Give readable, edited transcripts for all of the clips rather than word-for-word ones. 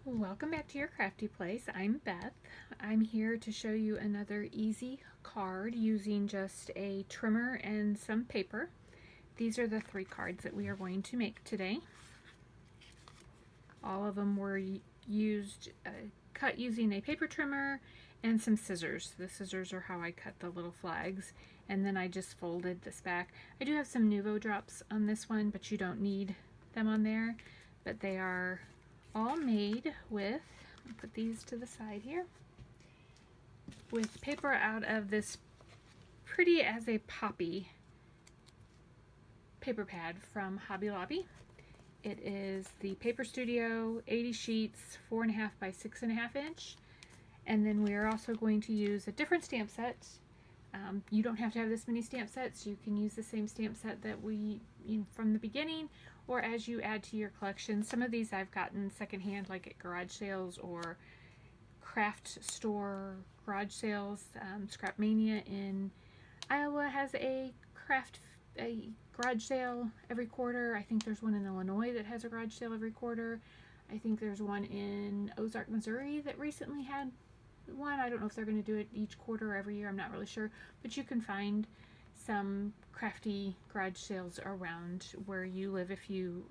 Welcome back to your crafty place. I'm Beth. I'm here to show you another easy card using just a trimmer and some paper. These are the 3 cards that we are going to make today. All of them were cut using a paper trimmer and some scissors. The scissors are how I cut the little flags, and then I just folded this back. I do have some Nuvo drops on this one, but you don't need them on there. But they are all made with, I'll put these to the side here, with paper out of this Pretty as a Poppy paper pad from Hobby Lobby. It is the Paper Studio 80 sheets, 4.5 by 6.5 inch. And then we are also going to use a different stamp set. You don't have to have this many stamp sets. You can use the same stamp set that we from the beginning, or as you add to your collection. Some of these I've gotten secondhand, like at garage sales or craft store garage sales. Scrap Mania in Iowa has a garage sale every quarter. I think there's one in Illinois that has a garage sale every quarter. I think there's one in Ozark, Missouri that recently had one. I don't know if they're going to do it each quarter or every year. I'm not really sure, but you can find some crafty garage sales around where you live if you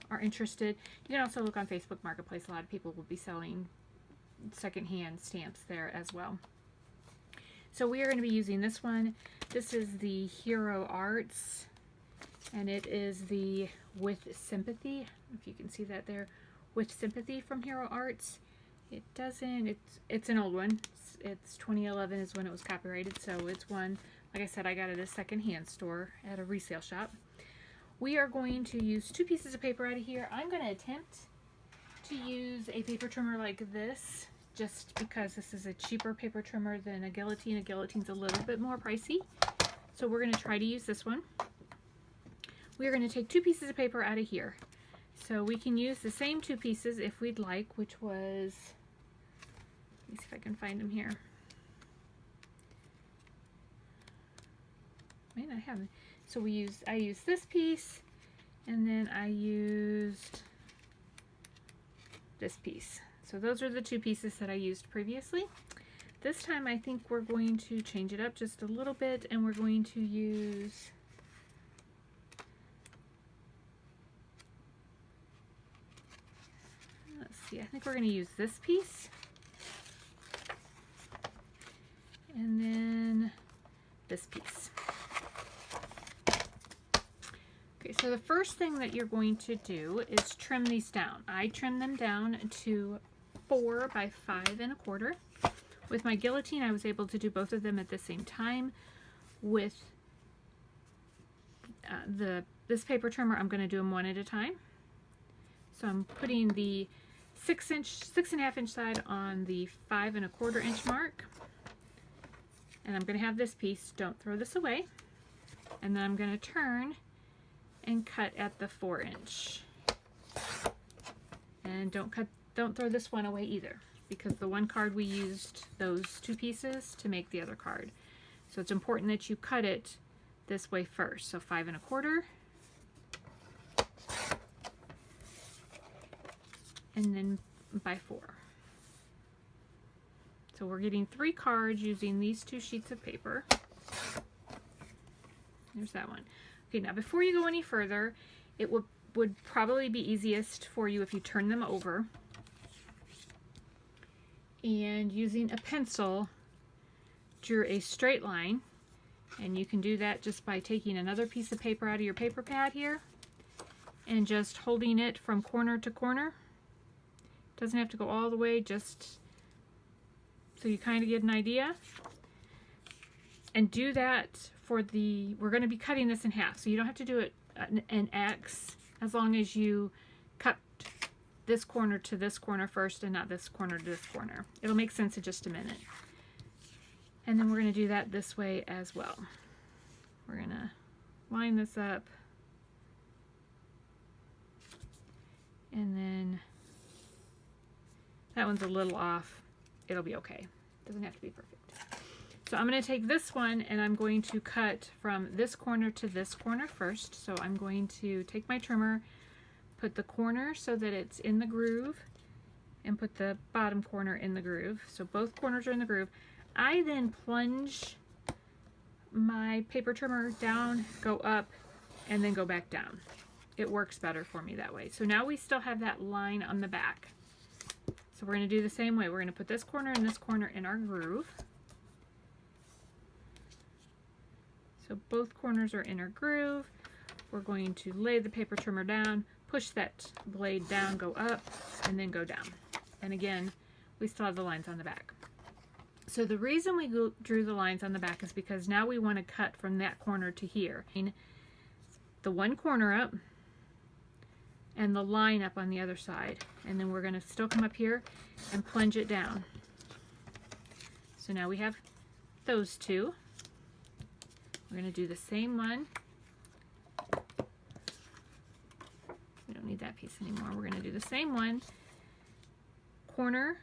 are interested. You can also look on Facebook Marketplace. A lot of people will be selling secondhand stamps there as well. So we are going to be using this one. This is the Hero Arts, and it is the With Sympathy. If you can see that there, With Sympathy from Hero Arts. It doesn't, it's an old one. It's 2011 is when it was copyrighted, so it's one, like I said, I got it at a secondhand store at a resale shop. We are going to use 2 pieces of paper out of here. I'm going to attempt to use a paper trimmer like this, just because this is a cheaper paper trimmer than a guillotine. A guillotine's a little bit more pricey, so we're going to try to use this one. We are going to take 2 pieces of paper out of here. So we can use the same 2 pieces if we'd like, which was, let me see if I can find them here. Man, I haven't. So I used this piece, and then I used this piece. So those are the 2 pieces that I used previously. This time I think we're going to change it up just a little bit, and we're going to use I think we're going to use this piece, and then this piece. Okay, so the first thing that you're going to do is trim these down. I trim them down to 4 by 5.25. With my guillotine, I was able to do both of them at the same time. With this paper trimmer, I'm going to do them one at a time. So I'm putting the 6.5 inch side on the 5.25 inch mark, and I'm going to have this piece. Don't throw this away. And then I'm going to turn and cut at the 4 inch. And don't throw this one away either, because the one card we used those 2 pieces to make the other card. So it's important that you cut it this way first. So 5.25. And then by 4. So we're getting 3 cards using these 2 sheets of paper. There's that one. Okay, now before you go any further, it would probably be easiest for you if you turn them over and using a pencil drew a straight line. And you can do that just by taking another piece of paper out of your paper pad here and just holding it from corner to corner. Doesn't have to go all the way, just so you kind of get an idea. And do that for we're going to be cutting this in half, so you don't have to do it an X, as long as you cut this corner to this corner first and not this corner to this corner. It'll make sense in just a minute. And then we're going to do that this way as well. We're going to line this up, and then that one's a little off. It'll be okay. Doesn't have to be perfect. So I'm going to take this one and I'm going to cut from this corner to this corner first. So I'm going to take my trimmer, put the corner so that it's in the groove, and put the bottom corner in the groove. So both corners are in the groove. I then plunge my paper trimmer down, go up, and then go back down. It works better for me that way. So now we still have that line on the back. So we're going to do the same way. We're going to put this corner and this corner in our groove. So both corners are in our groove. We're going to lay the paper trimmer down, push that blade down, go up, and then go down. And again, we still have the lines on the back. So the reason we drew the lines on the back is because now we want to cut from that corner to here. The one corner up and the line up on the other side. And then we're going to still come up here and plunge it down. So now we have those two. We're going to do the same one. We don't need that piece anymore. We're going to do the same one. Corner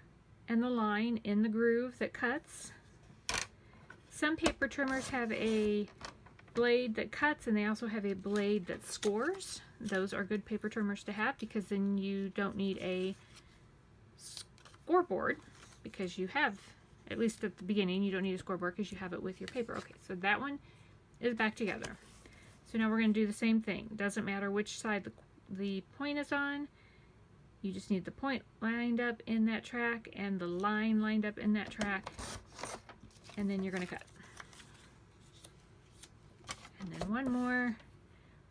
and the line in the groove that cuts. Some paper trimmers have a blade that cuts, and they also have a blade that scores. Those are good paper trimmers to have, because then you don't need a scoreboard, because you have, at least at the beginning, you don't need a scoreboard because you have it with your paper. Okay, so that one is back together. So now we're going to do the same thing. Doesn't matter which side the point is on. You just need the point lined up in that track and the line lined up in that track, and then you're going to cut. And then one more,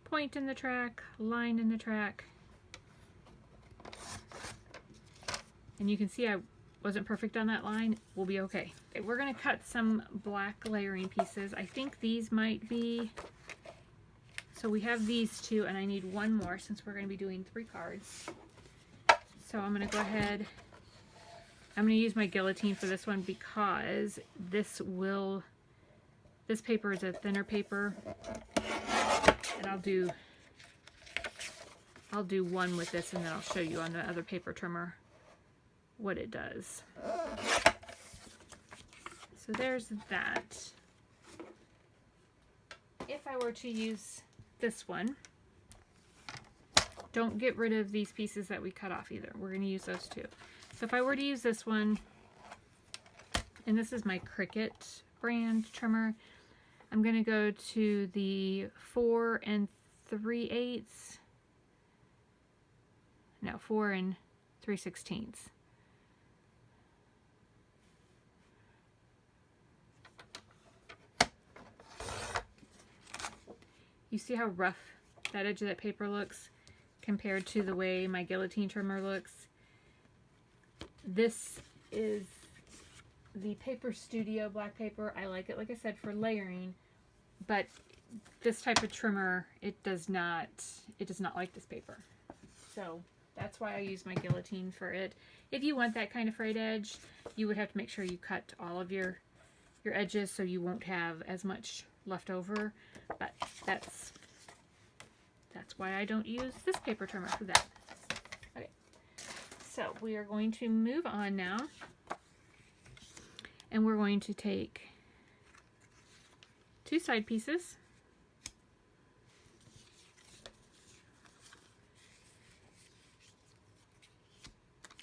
point in the track, line in the track. And you can see I wasn't perfect on that line. We'll be okay. Okay, we're going to cut some black layering pieces. I think these might be, so we have these two, and I need one more since we're going to be doing 3 cards. So I'm going to go ahead, I'm going to use my guillotine for this one, because this paper is a thinner paper, and I'll do one with this, and then I'll show you on the other paper trimmer what it does. So there's that. If I were to use this one, don't get rid of these pieces that we cut off either. We're going to use those too. So if I were to use this one, and this is my Cricut brand trimmer, I'm going to go to the 4 3/8. No, 4 3/16. You see how rough that edge of that paper looks compared to the way my guillotine trimmer looks? This is the Paper Studio black paper. I like it, like I said, for layering, but this type of trimmer, it does not like this paper. So that's why I use my guillotine for it. If you want that kind of frayed edge, you would have to make sure you cut all of your edges so you won't have as much left over, but that's why I don't use this paper trimmer for that. Okay, so we are going to move on now, and we're going to take 2 side pieces,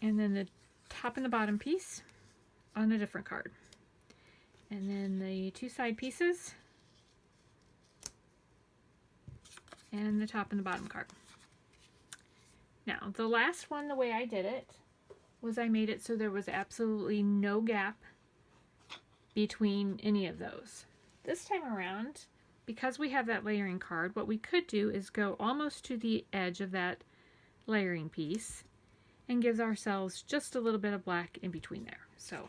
and then the top and the bottom piece on a different card, and then the 2 side pieces and the top and the bottom card. Now, the last one, the way I did it was I made it so there was absolutely no gap between any of those. This time around, because we have that layering card, what we could do is go almost to the edge of that layering piece and give ourselves just a little bit of black in between there. So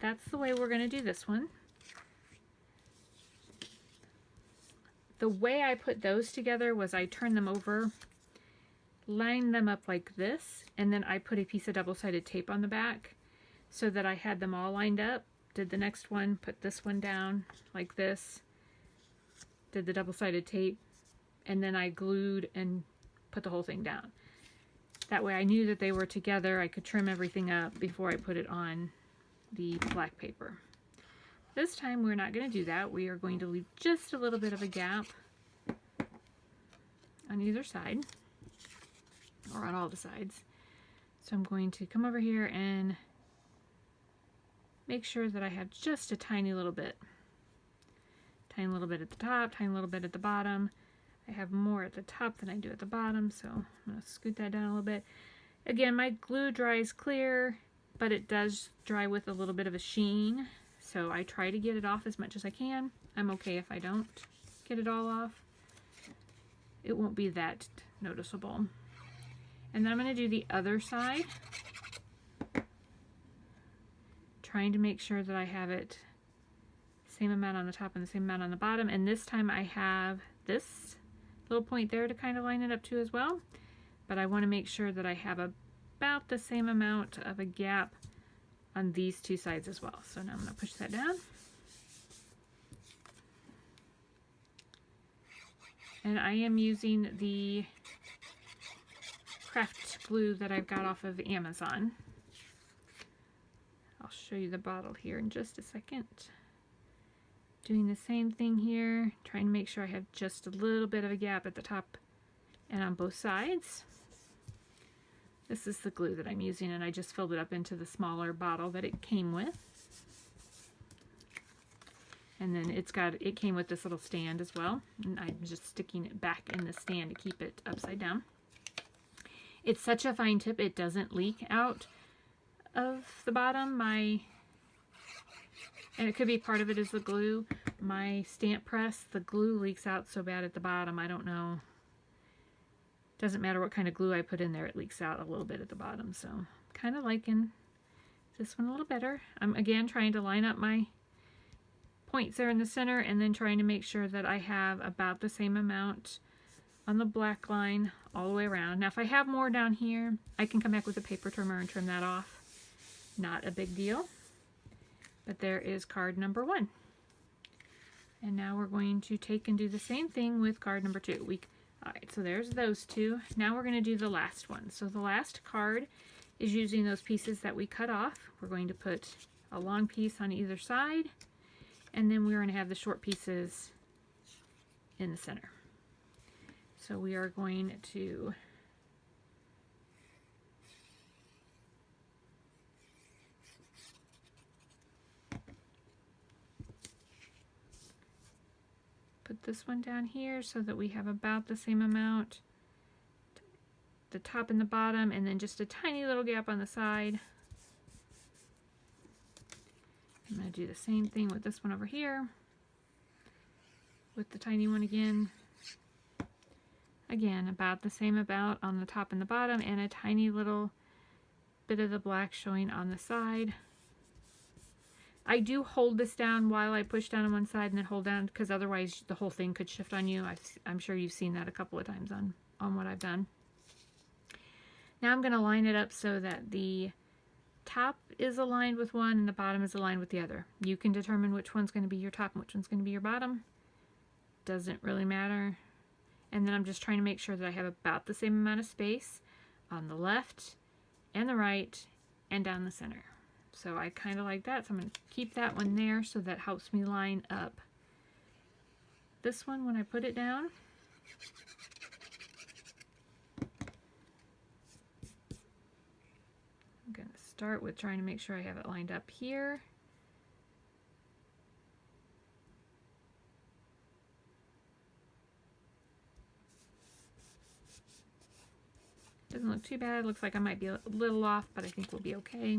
that's the way we're going to do this one. The way I put those together was I turned them over, lined them up like this, and then I put a piece of double-sided tape on the back so that I had them all lined up. Did the next one, put this one down like this, did the double-sided tape, and then I glued and put the whole thing down. That way I knew that they were together. I could trim everything up before I put it on the black paper. This time we're not going to do that. We are going to leave just a little bit of a gap on either side, or on all the sides. So I'm going to come over here and make sure that I have just a tiny little bit. Tiny little bit at the top, tiny little bit at the bottom. I have more at the top than I do at the bottom, so I'm going to scoot that down a little bit. Again, my glue dries clear, but it does dry with a little bit of a sheen, so I try to get it off as much as I can. I'm okay if I don't get it all off. It won't be that noticeable. And then I'm going to do the other side, trying to make sure that I have it same amount on the top and the same amount on the bottom. And this time I have this little point there to kind of line it up to as well. But I want to make sure that I have about the same amount of a gap on these two sides as well. So now I'm going to push that down. And I am using the craft glue that I've got off of Amazon. I'll show you the bottle here in just a second. Doing the same thing here, trying to make sure I have just a little bit of a gap at the top and on both sides. This is the glue that I'm using, and I just filled it up into the smaller bottle that it came with. And then it came with this little stand as well, and I'm just sticking it back in the stand to keep it upside down. It's such a fine tip, it doesn't leak out of the bottom. And it could be part of it is the glue. My stamp press, the glue leaks out so bad at the bottom, I don't know. Doesn't matter what kind of glue I put in there, it leaks out a little bit at the bottom. So kind of liking this one a little better. I'm again trying to line up my points there in the center and then trying to make sure that I have about the same amount on the black line all the way around. Now if I have more down here, I can come back with a paper trimmer and trim that off. Not a big deal. But there is card number 1. And now we're going to take and do the same thing with card number 2. Alright, so there's those two. Now we're going to do the last one. So the last card is using those pieces that we cut off. We're going to put a long piece on either side, and then we're going to have the short pieces in the center. So we are going to put this one down here so that we have about the same amount, the top and the bottom, and then just a tiny little gap on the side. I'm going to do the same thing with this one over here, with the tiny one again. Again, about the same amount on the top and the bottom, and a tiny little bit of the black showing on the side. I do hold this down while I push down on one side and then hold down, because otherwise the whole thing could shift on you. I'm sure you've seen that a couple of times on what I've done. Now I'm going to line it up so that the top is aligned with one and the bottom is aligned with the other. You can determine which one's going to be your top and which one's going to be your bottom. Doesn't really matter. And then I'm just trying to make sure that I have about the same amount of space on the left and the right and down the center. So I kind of like that, so I'm going to keep that one there so that helps me line up this one when I put it down. I'm going to start with trying to make sure I have it lined up here. Doesn't look too bad. Looks like I might be a little off, but I think we'll be okay.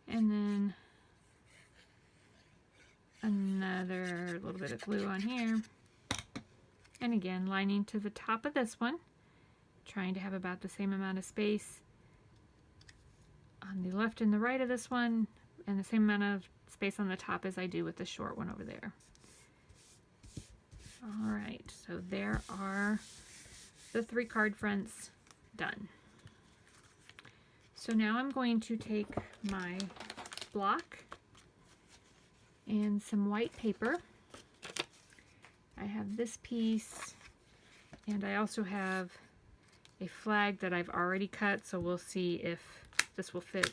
And then another little bit of glue on here. And again, lining to the top of this one, trying to have about the same amount of space on the left and the right of this one, and the same amount of space on the top as I do with the short one over there. All right, so there are the 3 card fronts done. So now I'm going to take my block and some white paper. I have this piece, and I also have a flag that I've already cut, so we'll see if this will fit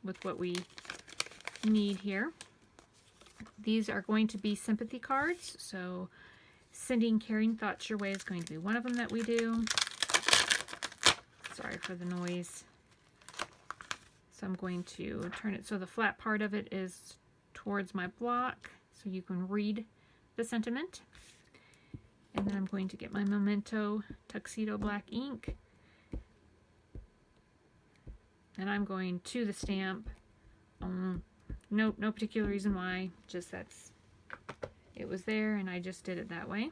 with what we need here. These are going to be sympathy cards, so sending caring thoughts your way is going to be one of them that we do. Sorry for the noise. So I'm going to turn it so the flat part of it is towards my block so you can read the sentiment. And then I'm going to get my Memento Tuxedo Black ink. And I'm going to the stamp. No particular reason why, just it was there and I just did it that way.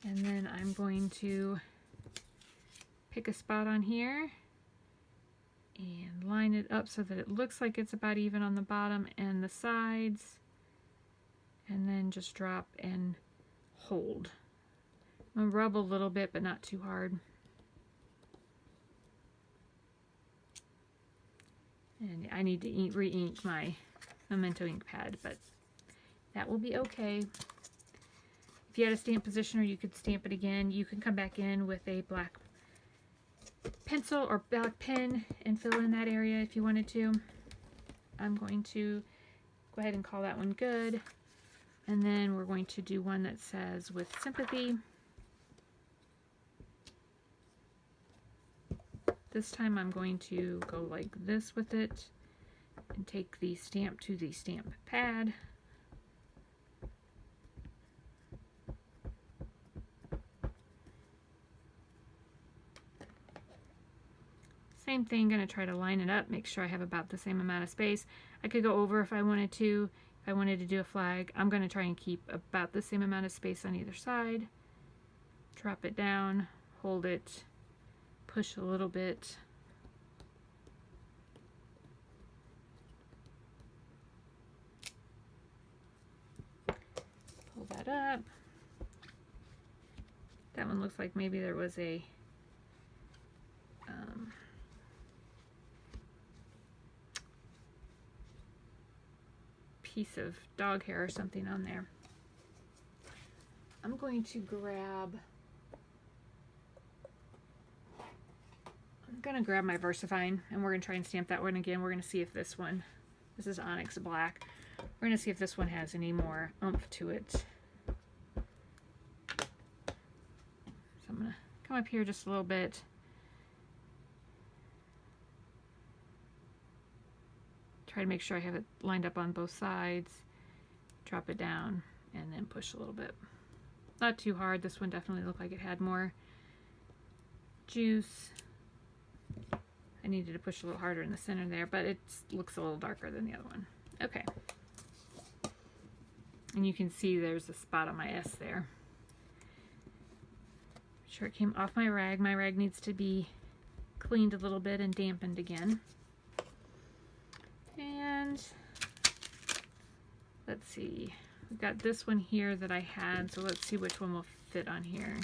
And then I'm going to pick a spot on here and line it up so that it looks like it's about even on the bottom and the sides, and then just drop and hold. I'm gonna rub a little bit but not too hard. And I need to re-ink my Memento ink pad, but that will be okay. If you had a stamp positioner, you could stamp it again. You can come back in with a black pencil or black pen and fill in that area if you wanted to. I'm going to go ahead and call that one good. And then we're going to do one that says with sympathy. This time I'm going to go like this with it and take the stamp to the stamp pad. Same thing, gonna try to line it up, make sure I have about the same amount of space. I could go over if I wanted to. If I wanted to do a flag, I'm gonna try and keep about the same amount of space on either side. Drop it down, hold it, push a little bit. Pull that up. That one looks like maybe there was a piece of dog hair or something on there. I'm going to grab my VersaFine, and we're going to try and stamp that one again. We're going to see if this is Onyx Black. We're going to see if this one has any more oomph to it. So I'm going to come up here just a little bit. Try to make sure I have it lined up on both sides. Drop it down and then push a little bit. Not too hard. This one definitely looked like it had more juice. I needed to push a little harder in the center there, but it looks a little darker than the other one. Okay. And you can see there's a spot on my S there. Sure, it came off my rag. My rag needs to be cleaned a little bit and dampened again. And let's see, we've got this one here that I had, so let's see which one will fit on here.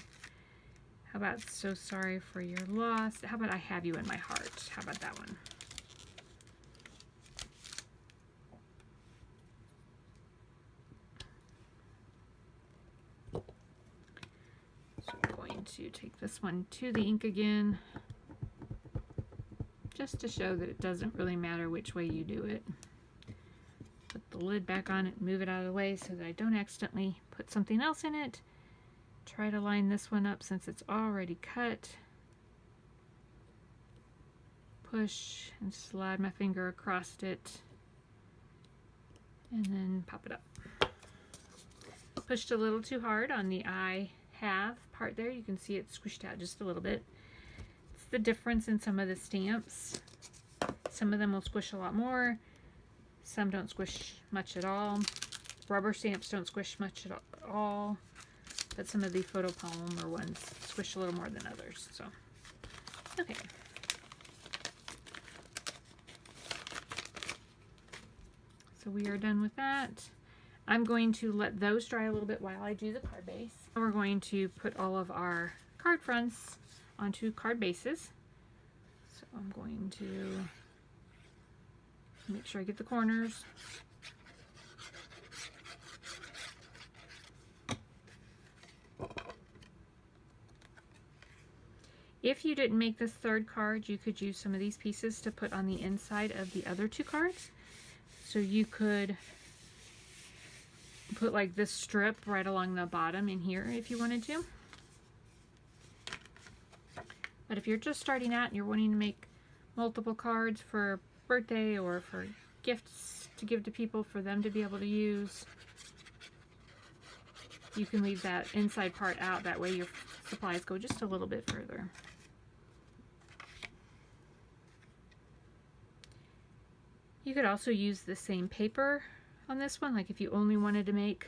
How about So Sorry for Your Loss? How about I Have You in My Heart? How about that one? So I'm going to take this one to the ink again, just to show that it doesn't really matter which way you do it. Put the lid back on it and move it out of the way so that I don't accidentally put something else in it. Try to line this one up since it's already cut. Push and slide my finger across it and then pop it up. Pushed a little too hard on the I have part there. You can see it squished out just a little bit. The difference in some of the stamps. Some of them will squish a lot more, some don't squish much at all. Rubber stamps don't squish much at all, but some of the photopolymer ones squish a little more than others. So, okay. So we are done with that. I'm going to let those dry a little bit while I do the card base. We're going to put all of our card fronts onto card bases. So I'm going to make sure I get the corners. If you didn't make this third card, you could use some of these pieces to put on the inside of the other two cards. So you could put like this strip right along the bottom in here if you wanted to. But if you're just starting out and you're wanting to make multiple cards for birthday or for gifts to give to people for them to be able to use. You can leave that inside part out, that way your supplies go just a little bit further. You could also use the same paper on this one, like if you only wanted to make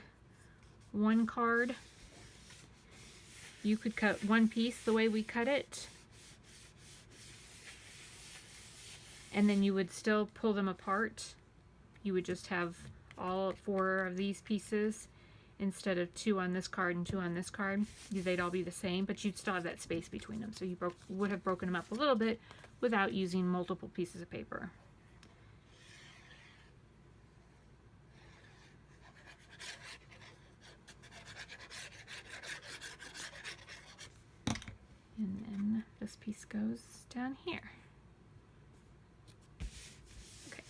one card, you could cut one piece the way we cut it, and then you would still pull them apart. You would just have all 4 of these pieces instead of 2 on this card and 2 on this card. They'd all be the same, but you'd still have that space between them, so you would have broken them up a little bit without using multiple pieces of paper. And then this piece goes down here. Okay.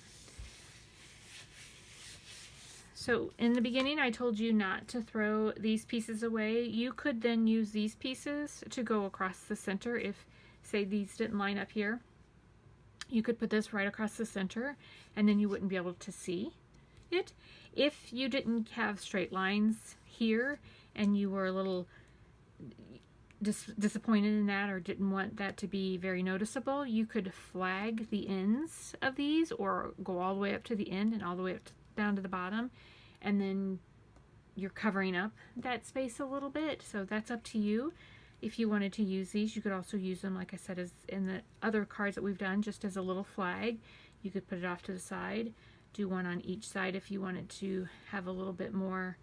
So in the beginning I told you not to throw these pieces away. You could then use these pieces to go across the center if, say, these didn't line up here. You could put this right across the center and then you wouldn't be able to see it. If you didn't have straight lines here and you were a little disappointed in that or didn't want that to be very noticeable, you could flag the ends of these or go all the way up to the end and all the way up down to the bottom, and then you're covering up that space a little bit. So that's up to you. If you wanted to use these, you could also use them, like I said, as in the other cards that we've done, just as a little flag. You could put it off to the side, do one on each side if you wanted to have a little bit more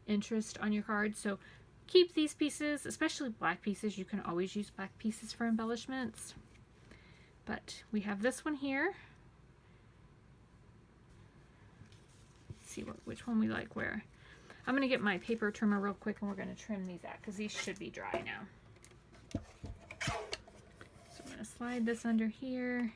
interest on your card. So keep these pieces, especially black pieces. You can always use black pieces for embellishments. But we have this one here. Let's see which one we like where. I'm going to get my paper trimmer real quick and we're going to trim these out because these should be dry now. So I'm going to slide this under here.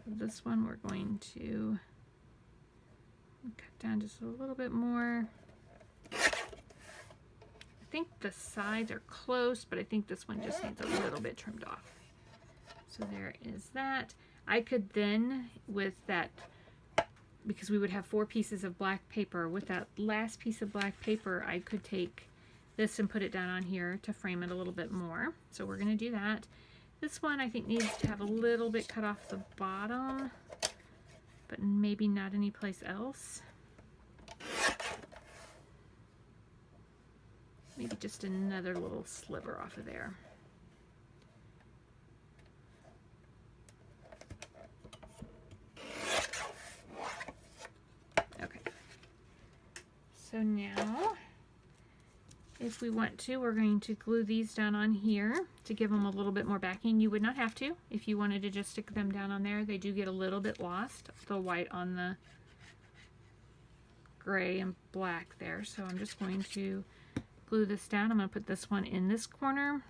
This one we're going to cut down just a little bit more. I think the sides are close, but I think this one just needs a little bit trimmed off. So there is that. I could then, with that, because we would have 4 pieces of black paper, with that last piece of black paper, I could take this and put it down on here to frame it a little bit more. So we're going to do that. This one I think needs to have a little bit cut off the bottom, but maybe not any place else. Maybe just another little sliver off of there. Okay. So now, if we want to, we're going to glue these down on here to give them a little bit more backing. You would not have to if you wanted to just stick them down on there. They do get a little bit lost, the white on the gray and black there. So I'm just going to glue this down. I'm going to put this one in this corner.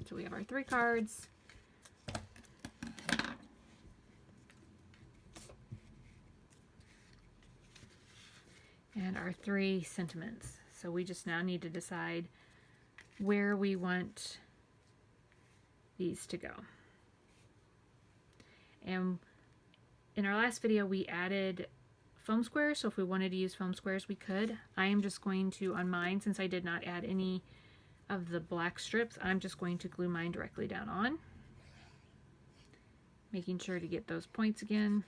So we have our 3 cards. And our 3 sentiments. So we just now need to decide where we want these to go. And in our last video we added foam squares, so if we wanted to use foam squares we could. I am just going to, on mine, since I did not add any of the black strips, I'm just going to glue mine directly down on. Making sure to get those points again.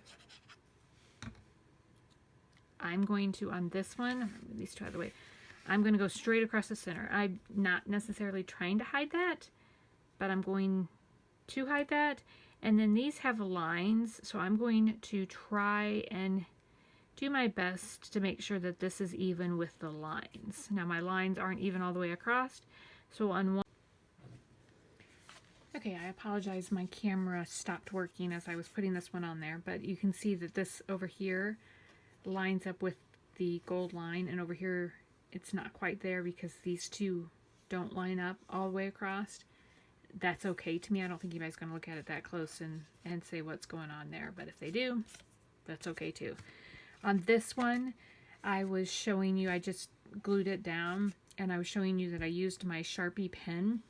I'm going to, on this one, move these 2 out of the way, I'm going to go straight across the center. I'm not necessarily trying to hide that, but I'm going to hide that. And then these have lines, so I'm going to try and do my best to make sure that this is even with the lines. Now my lines aren't even all the way across, so on one... Okay, I apologize, my camera stopped working as I was putting this one on there, but you can see that this over here lines up with the gold line, and over here it's not quite there because these 2 don't line up all the way across. that's okay to me. I don't think you guys are going to look at it that close and say what's going on there. But if they do, that's okay too. On this one, I was showing you, I just glued it down, and I was showing you that I used my Sharpie pen.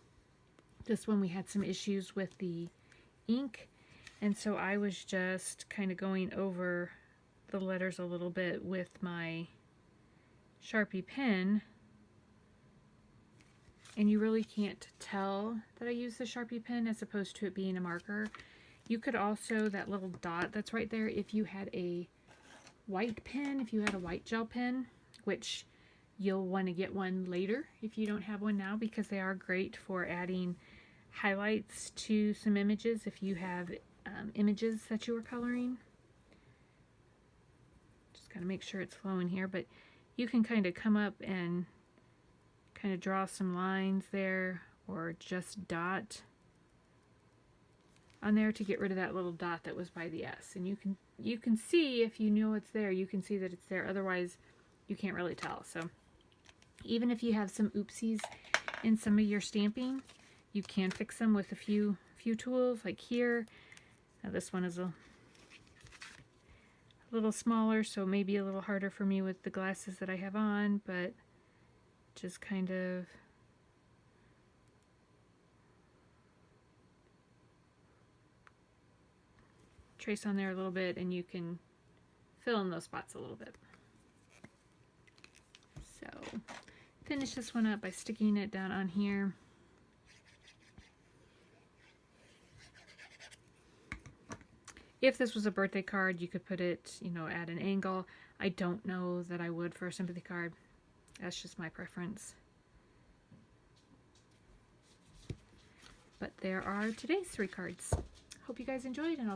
This one we had some issues with the ink, and so I was just kind of going over the letters a little bit with my Sharpie pen, and you really can't tell that I use the Sharpie pen as opposed to it being a marker. You could also, that little dot that's right there, if you had a white pen, if you had a white gel pen, which you'll want to get one later if you don't have one now, because they are great for adding highlights to some images if you have images that you are coloring. Just gotta make sure it's flowing here, but you can kind of come up and kind of draw some lines there, or just dot on there to get rid of that little dot that was by the S. And you can see, if you know it's there, you can see that it's there. Otherwise, you can't really tell. So even if you have some oopsies in some of your stamping, you can fix them with a few tools, like here. Now this one is a little smaller, so maybe a little harder for me with the glasses that I have on, but just kind of trace on there a little bit, and you can fill in those spots a little bit. So finish this one up by sticking it down on here. If this was a birthday card, you could put it, you know, at an angle. I don't know that I would for a sympathy card. That's just my preference. But there are today's 3 cards. Hope you guys enjoyed, and I'll